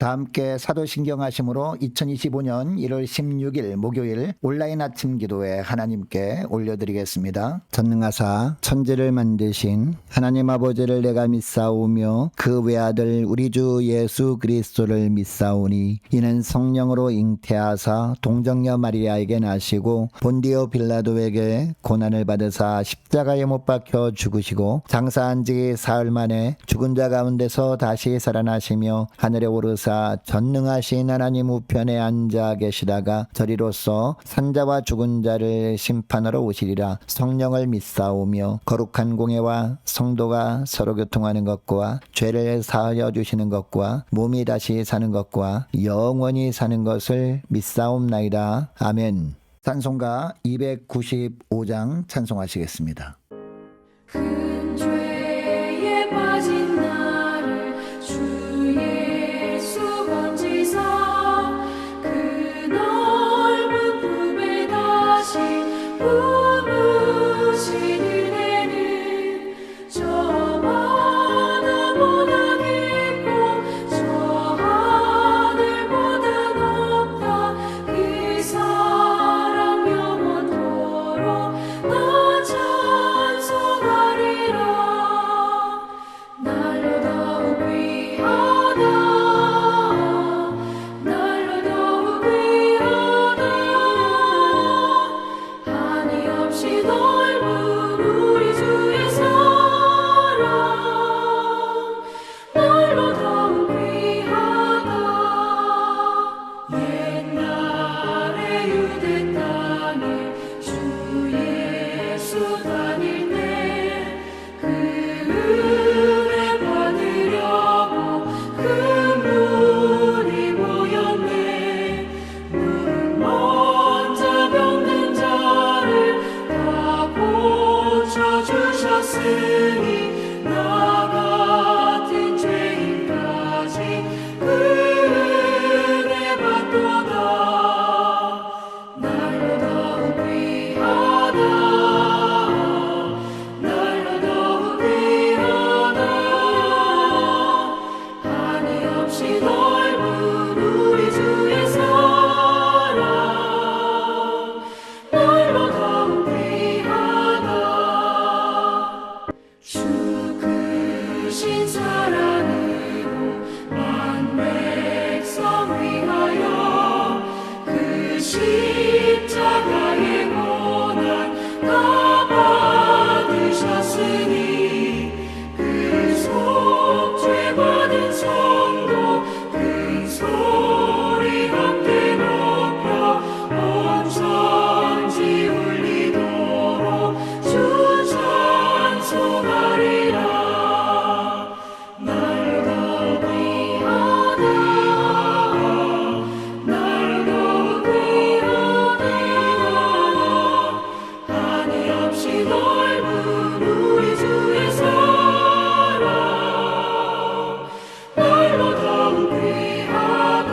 다 함께 사도신경 하심으로 2025년 1월 16일 목요일 온라인 아침 기도에 하나님께 올려드리겠습니다. 전능하사 천지를 만드신 하나님 아버지를 내가 믿사오며 그 외아들 우리 주 예수 그리스도를 믿사오니 이는 성령으로 잉태하사 동정녀 마리아에게 나시고 본디오 빌라도에게 고난을 받으사 십자가에 못 박혀 죽으시고 장사한 지 사흘 만에 죽은 자 가운데서 다시 살아나시며 하늘에 오르사 전능하신 하나님 우편에 앉아 계시다가 저리로서 산자와 죽은 자를 심판하러 오시리라. 성령을 믿사오며 거룩한 공예와 성도가 서로 교통하는 것과 죄를 사하여 주시는 것과 몸이 다시 사는 것과 영원히 사는 것을 믿사옵나이다. 아멘. 찬송가 295장 찬송하시겠습니다. 큰 죄에 빠진 나를 주 예수 건지사 그 넓은 품에 다시 품으신 은혜는 저마다보다 깊고 저 하늘보다 높다. 그 사랑 영원토록 나 찬송하리라. 날로 더욱 귀하다. 날로 더욱 귀하다. 한이 없이 넓은 우리 주의 사랑. 날로 더욱 귀하다. 옛날에 유대 땅에 주 예수 다닐 때 그 은혜 받으려고 큰 물이 모였네. 물은 먼저 병든 자를 다 고쳐주셨으니 나 같은 죄인까지 그 은혜 받도다. 날로 더욱 귀하다. 날로 더욱 귀하다. 한이 없이 넓은 우리 주의 사랑. 날로 더욱 귀하다. 주 크신 사랑으로 만 백성 위하여 그 십자가의 고난 다 받으셨으니 그 속죄 받은 성도 큰 소리 함께 높여 온 천지 울리도록 주 찬송하리라. 날로 더욱 귀하다. 날로 더욱 귀하다. 한이 없이 넓은 우리 주의 사랑. 날로 더욱 귀하다.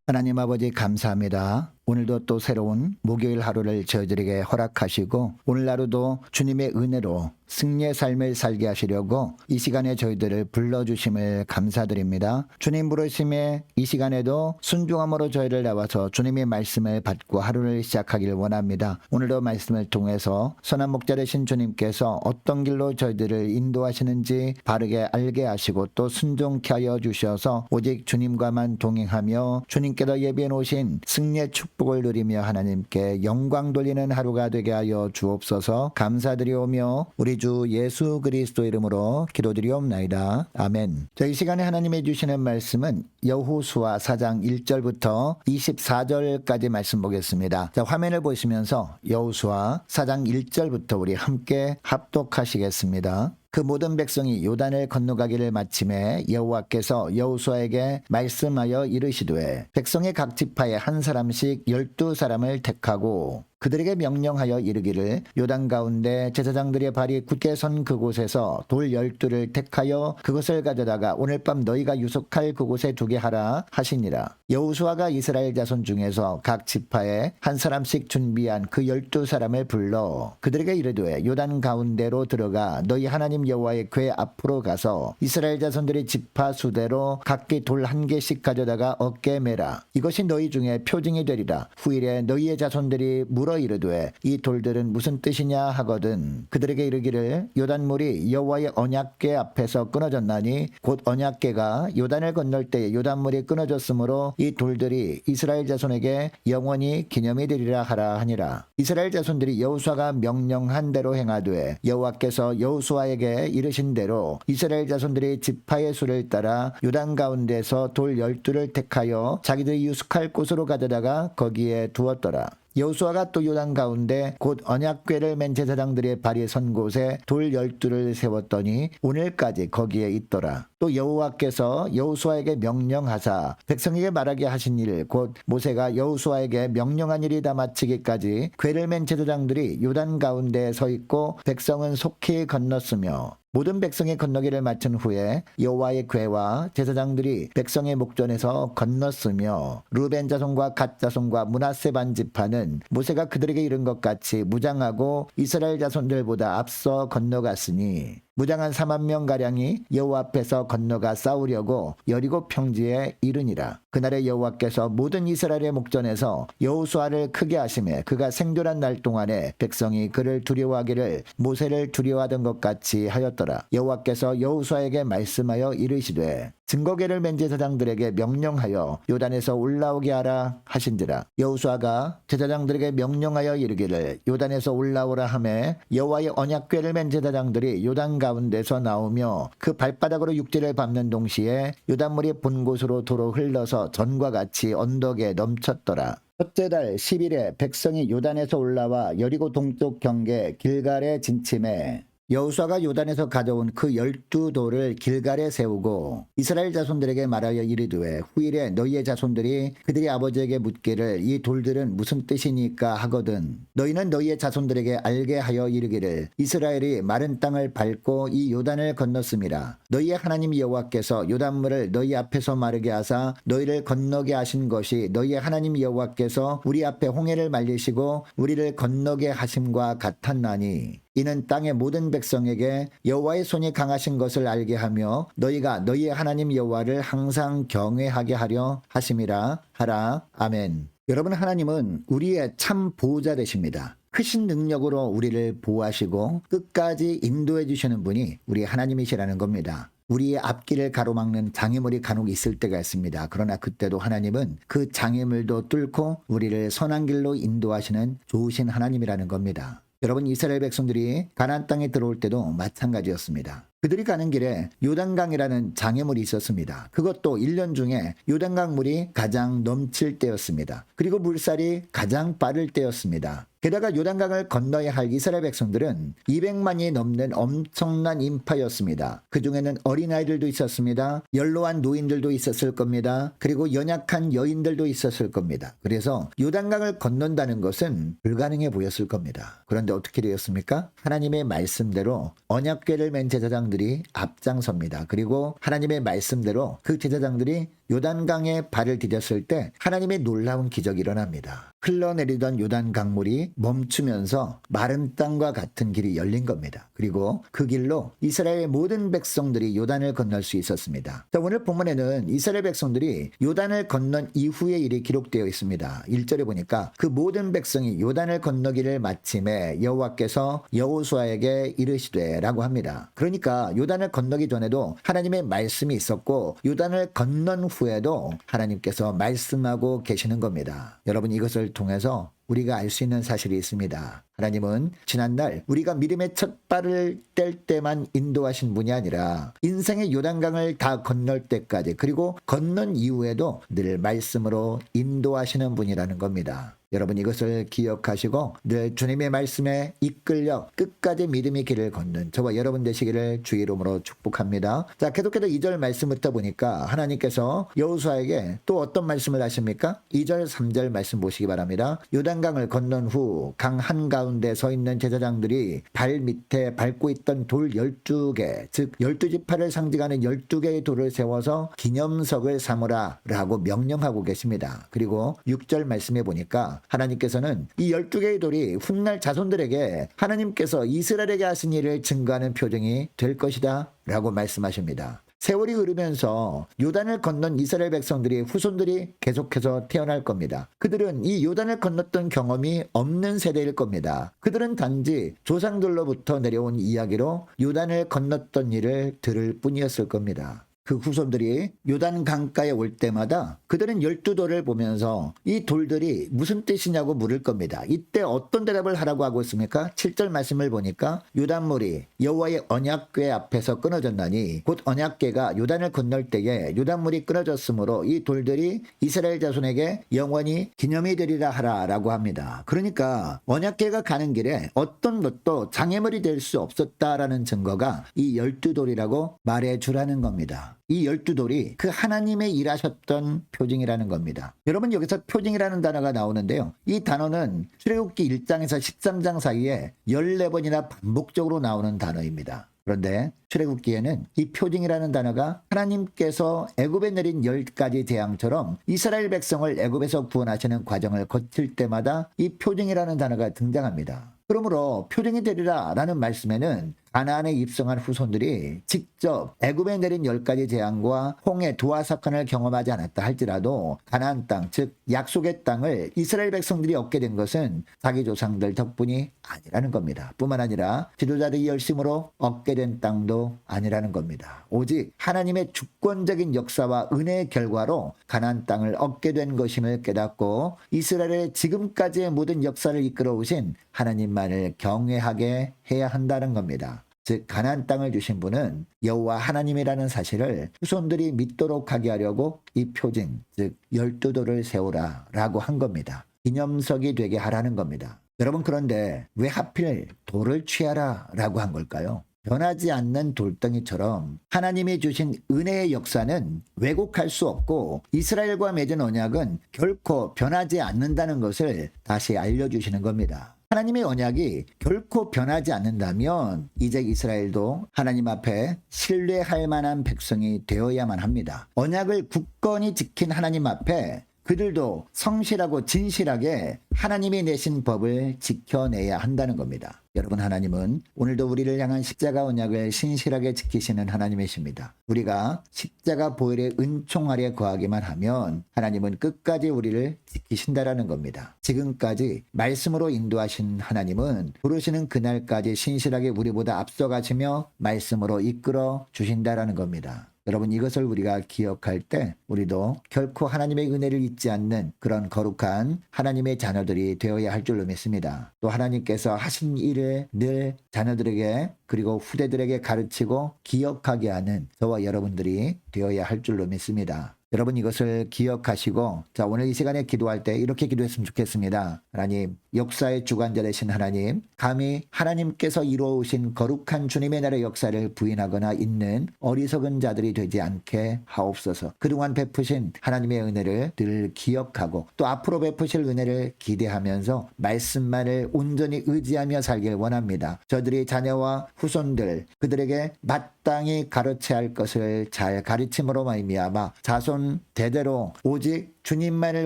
하나님 아버지 감사합니다. 오늘도 또 새로운 목요일 하루를 저희들에게 허락하시고 오늘 하루도 주님의 은혜로 승리의 삶을 살게 하시려고 이 시간에 저희들을 불러주심을 감사드립니다. 주님 부르심에 이 시간에도 순종함으로 저희를 나와서 주님의 말씀을 받고 하루를 시작하길 원합니다. 오늘도 말씀을 통해서 선한 목자 되신 주님께서 어떤 길로 저희들을 인도하시는지 바르게 알게 하시고 또 순종케 하여 주셔서 오직 주님과만 동행하며 주님께서 예비해 놓으신 승리의 축복을 누리며 하나님께 영광 돌리는 하루가 되게 하여 주옵소서. 감사드리오며 우리 주 예수 그리스도 이름으로 기도드리옵나이다. 아멘. 자, 이 시간에 하나님이 주시는 말씀은 여호수아 4장 1절부터 24절까지 말씀 보겠습니다. 자, 화면을 보시면서 여호수아 4장 1절부터 우리 함께 합독하시겠습니다. 그 모든 백성이 요단을 건너가기를 마침에 여호와께서 여호수아에게 말씀하여 이르시되 백성의 각 지파에 한 사람씩 12사람을 택하고 그들에게 명령하여 이르기를 요단 가운데 제사장들의 발이 굳게 선 그곳에서 돌 12를 택하여 그것을 가져다가 오늘 밤 너희가 유숙할 그곳에 두게 하라 하시니라. 여호수아가 이스라엘 자손 중에서 각 지파에 한 사람씩 준비한 그 12사람을 불러 그들에게 이르되 요단 가운데로 들어가 너희 하나님 여호와의 궤 앞으로 가서 이스라엘 자손들이 지파 수대로 각기 돌 한 개씩 가져다가 어깨에 매라. 이것이 너희 중에 표징이 되리라. 후일에 너희의 자손들이 물어 이르되 이 돌들은 무슨 뜻이냐 하거든 그들에게 이르기를 요단물이 여호와의 언약궤 앞에서 끊어졌나니 곧 언약궤가 요단을 건널 때에 요단물이 끊어졌으므로 이 돌들이 이스라엘 자손에게 영원히 기념이 되리라 하라 하니라. 이스라엘 자손들이 여호수아가 명령한 대로 행하되 여호와께서 여호수아에게 이르신 대로 이스라엘 자손들이 지파의 수를 따라 요단 가운데서 돌 12를 택하여 자기들이 유숙할 곳으로 가져다가 거기에 두었더라. 여호수아가 또 요단 가운데 곧 언약궤를 맨 제사장들의 발이 선 곳에 돌 12를 세웠더니 오늘까지 거기에 있더라. 또 여호와께서 여호수아에게 명령하사 백성에게 말하게 하신 일 곧 모세가 여호수아에게 명령한 일이 다 마치기까지 궤를 맨 제사장들이 요단 가운데에 서 있고 백성은 속히 건넜으며 모든 백성이 건너기를 마친 후에 여호와의 궤와 제사장들이 백성의 목전에서 건넜으며 루벤 자손과 갓 자손과 므낫세 반 지파는 모세가 그들에게 이른 것 같이 무장하고 이스라엘 자손들보다 앞서 건너갔으니 무장한 4만 명 가량이 여호와 앞에서 건너가 싸우려고 여리고 평지에 이르니라. 그날에 여호와께서 모든 이스라엘의 목전에서 여호수아를 크게 하시매 그가 생존한 날 동안에 백성이 그를 두려워하기를 모세를 두려워하던 것 같이 하였더라. 여호와께서 여호수아에게 말씀하여 이르시되 증거궤를 맨 제사장들에게 명령하여 요단에서 올라오게 하라 하신지라. 여호수아가 제사장들에게 명령하여 이르기를 요단에서 올라오라 하매 여호와의 언약궤를 맨 제사장들이 요단 가운데서 나오며 그 발바닥으로 육지를 밟는 동시에 요단물이 본 곳으로 도로 흘러서 전과 같이 언덕에 넘쳤더라. 첫째 달 10일에 백성이 요단에서 올라와 여리고 동쪽 경계 길갈에 진침해 여호수아가 요단에서 가져온 그 12돌을 길갈에 세우고 이스라엘 자손들에게 말하여 이르되 후일에 너희의 자손들이 그들이 아버지에게 묻기를 이 돌들은 무슨 뜻이니까 하거든 너희는 너희의 자손들에게 알게 하여 이르기를 이스라엘이 마른 땅을 밟고 이 요단을 건넜음이라. 너희의 하나님 여호와께서 요단물을 너희 앞에서 마르게 하사 너희를 건너게 하신 것이 너희의 하나님 여호와께서 우리 앞에 홍해를 말리시고 우리를 건너게 하심과 같았나니 이는 땅의 모든 백성에게 여호와의 손이 강하신 것을 알게 하며 너희가 너희의 하나님 여호와를 항상 경외하게 하려 하심이라 하라. 아멘. 여러분, 하나님은 우리의 참 보호자 되십니다. 크신 능력으로 우리를 보호하시고 끝까지 인도해 주시는 분이 우리 하나님이시라는 겁니다. 우리의 앞길을 가로막는 장애물이 간혹 있을 때가 있습니다. 그러나 그때도 하나님은 그 장애물도 뚫고 우리를 선한 길로 인도하시는 좋으신 하나님이라는 겁니다. 여러분, 이스라엘 백성들이 가나안 땅에 들어올 때도 마찬가지였습니다. 그들이 가는 길에 요단강이라는 장애물이 있었습니다. 그것도 1년 중에 요단강 물이 가장 넘칠 때였습니다. 그리고 물살이 가장 빠를 때였습니다. 게다가 요단강을 건너야 할 이스라엘 백성들은 200만이 넘는 엄청난 인파였습니다. 그 중에는 어린아이들도 있었습니다. 연로한 노인들도 있었을 겁니다. 그리고 연약한 여인들도 있었을 겁니다. 그래서 요단강을 건넌다는 것은 불가능해 보였을 겁니다. 그런데 어떻게 되었습니까? 하나님의 말씀대로 언약궤를 맨 제사장들이 앞장섭니다. 그리고 하나님의 말씀대로 그 제사장들이 요단강에 발을 디뎠을 때 하나님의 놀라운 기적이 일어납니다. 흘러내리던 요단 강물이 멈추면서 마른 땅과 같은 길이 열린 겁니다. 그리고 그 길로 이스라엘의 모든 백성들이 요단을 건널 수 있었습니다. 자, 오늘 본문에는 이스라엘 백성들이 요단을 건넌 이후의 일이 기록되어 있습니다. 1절에 보니까 그 모든 백성이 요단을 건너기를 마침에 여호와께서 여호수아에게 이르시되 라고 합니다. 그러니까 요단을 건너기 전에도 하나님의 말씀이 있었고 요단을 건넌 후에도 하나님께서 말씀하고 계시는 겁니다. 여러분, 이것을 통해서 우리가 알 수 있는 사실이 있습니다. 하나님은 지난날 우리가 믿음의 첫 발을 뗄 때만 인도하신 분이 아니라 인생의 요단강을 다 건널 때까지 그리고 건넌 이후에도 늘 말씀으로 인도하시는 분이라는 겁니다. 여러분 이것을 기억하시고 늘 주님의 말씀에 이끌려 끝까지 믿음의 길을 걷는 저와 여러분 되시기를 주의 이름으로 축복합니다. 자, 계속해서 2절 말씀부터 보니까 하나님께서 여호수아에게 또 어떤 말씀을 하십니까? 2절 3절 말씀 보시기 바랍니다. 요단강을 건넌 후 강 한가운데 서 있는 제사장들이 발 밑에 밟고 있던 돌 12개, 즉 12지파를 상징하는 12개의 돌을 세워서 기념석을 삼으라 라고 명령하고 계십니다. 그리고 6절 말씀해 보니까 하나님께서는 이 12개의 돌이 훗날 자손들에게 하나님께서 이스라엘에게 하신 일을 증거하는 표징이 될 것이다 라고 말씀하십니다. 세월이 흐르면서 요단을 건넌 이스라엘 백성들이 후손들이 계속해서 태어날 겁니다. 그들은 이 요단을 건넜던 경험이 없는 세대일 겁니다. 그들은 단지 조상들로부터 내려온 이야기로 요단을 건넜던 일을 들을 뿐이었을 겁니다. 그 후손들이 요단 강가에 올 때마다 그들은 12돌을 보면서 이 돌들이 무슨 뜻이냐고 물을 겁니다. 이때 어떤 대답을 하라고 하고 있습니까? 7절 말씀을 보니까 요단물이 여호와의 언약궤 앞에서 끊어졌나니 곧 언약궤가 요단을 건널 때에 요단물이 끊어졌으므로 이 돌들이 이스라엘 자손에게 영원히 기념이 되리라 하라라고 합니다. 그러니까 언약궤가 가는 길에 어떤 것도 장애물이 될 수 없었다라는 증거가 이 12돌이라고 말해주라는 겁니다. 이 12돌이 그 하나님의 일하셨던 표징이라는 겁니다. 여러분 여기서 표징이라는 단어가 나오는데요. 이 단어는 출애굽기 1장에서 13장 사이에 14번이나 반복적으로 나오는 단어입니다. 그런데 출애굽기에는 이 표징이라는 단어가 하나님께서 애굽에 내린 10가지 재앙처럼 이스라엘 백성을 애굽에서 구원하시는 과정을 거칠 때마다 이 표징이라는 단어가 등장합니다. 그러므로 표징이 되리라 라는 말씀에는 가나안에 입성한 후손들이 직접 애굽에 내린 10가지 재앙과 홍해 두아 사건을 경험하지 않았다 할지라도 가나안 땅, 즉 약속의 땅을 이스라엘 백성들이 얻게 된 것은 자기 조상들 덕분이 아니라는 겁니다. 뿐만 아니라 지도자들의 열심으로 얻게 된 땅도 아니라는 겁니다. 오직 하나님의 주권적인 역사와 은혜의 결과로 가나안 땅을 얻게 된 것임을 깨닫고 이스라엘의 지금까지의 모든 역사를 이끌어 오신 하나님만을 경외하게 해야 한다는 겁니다. 즉 가나안 땅을 주신 분은 여호와 하나님이라는 사실을 후손들이 믿도록 하게 하려고 이 표징, 즉 12돌을 세우라 라고 한 겁니다. 기념석이 되게 하라는 겁니다. 여러분 그런데 왜 하필 돌을 취하라 라고 한 걸까요? 변하지 않는 돌덩이처럼 하나님이 주신 은혜의 역사는 왜곡할 수 없고 이스라엘과 맺은 언약은 결코 변하지 않는다는 것을 다시 알려주시는 겁니다. 하나님의 언약이 결코 변하지 않는다면 이제 이스라엘도 하나님 앞에 신뢰할 만한 백성이 되어야만 합니다. 언약을 굳건히 지킨 하나님 앞에 그들도 성실하고 진실하게 하나님이 내신 법을 지켜내야 한다는 겁니다. 여러분 하나님은 오늘도 우리를 향한 십자가 언약을 신실하게 지키시는 하나님이십니다. 우리가 십자가 보혈의 은총 아래 거하기만 하면 하나님은 끝까지 우리를 지키신다라는 겁니다. 지금까지 말씀으로 인도하신 하나님은 부르시는 그날까지 신실하게 우리보다 앞서가시며 말씀으로 이끌어 주신다라는 겁니다. 여러분 이것을 우리가 기억할 때 우리도 결코 하나님의 은혜를 잊지 않는 그런 거룩한 하나님의 자녀들이 되어야 할 줄로 믿습니다. 또 하나님께서 하신 일을 늘 자녀들에게 그리고 후대들에게 가르치고 기억하게 하는 저와 여러분들이 되어야 할 줄로 믿습니다. 여러분 이것을 기억하시고 자 오늘 이 시간에 기도할 때 이렇게 기도했으면 좋겠습니다. 하나님 역사의 주관자 되신 하나님 감히 하나님께서 이루어오신 거룩한 주님의 나라의 역사를 부인하거나 있는 어리석은 자들이 되지 않게 하옵소서. 그동안 베푸신 하나님의 은혜를 늘 기억하고 또 앞으로 베푸실 은혜를 기대하면서 말씀만을 온전히 의지하며 살길 원합니다. 저들이 자녀와 후손들 그들에게 마땅히 가르쳐야 할 것을 잘 가르침으로 말미암아 자손 대대로 오직 주님만을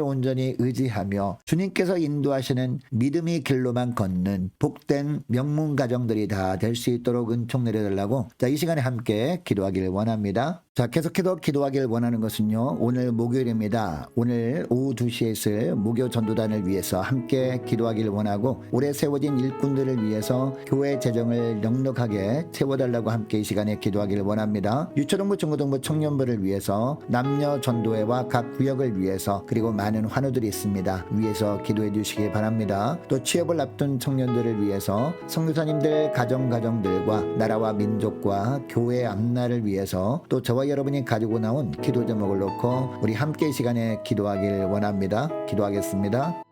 온전히 의지하며 주님께서 인도하시는 믿음의 길로만 걷는 복된 명문 가정들이 다 될 수 있도록 은총 내려달라고 자, 이 시간에 함께 기도하기를 원합니다. 자, 계속해서 기도하기를 원하는 것은요. 오늘 목요일입니다. 오늘 오후 2시에 있을 무교 전도단을 위해서 함께 기도하기를 원하고 올해 세워진 일꾼들을 위해서 교회 재정을 넉넉하게 채워달라고 함께 이 시간에 기도하기를 원합니다. 유초등부 중고등부 청년부를 위해서 남녀 전도회와 각 구역을 위해서 그리고 많은 환우들이 있습니다. 위해서 기도해 주시기 바랍니다. 또 취업을 앞둔 청년들을 위해서 선교사님들 가정들과 나라와 민족과 교회 앞날을 위해서 또 저와 여러분이 가지고 나온 기도 제목을 놓고 우리 함께 이 시간에 기도하길 원합니다. 기도하겠습니다.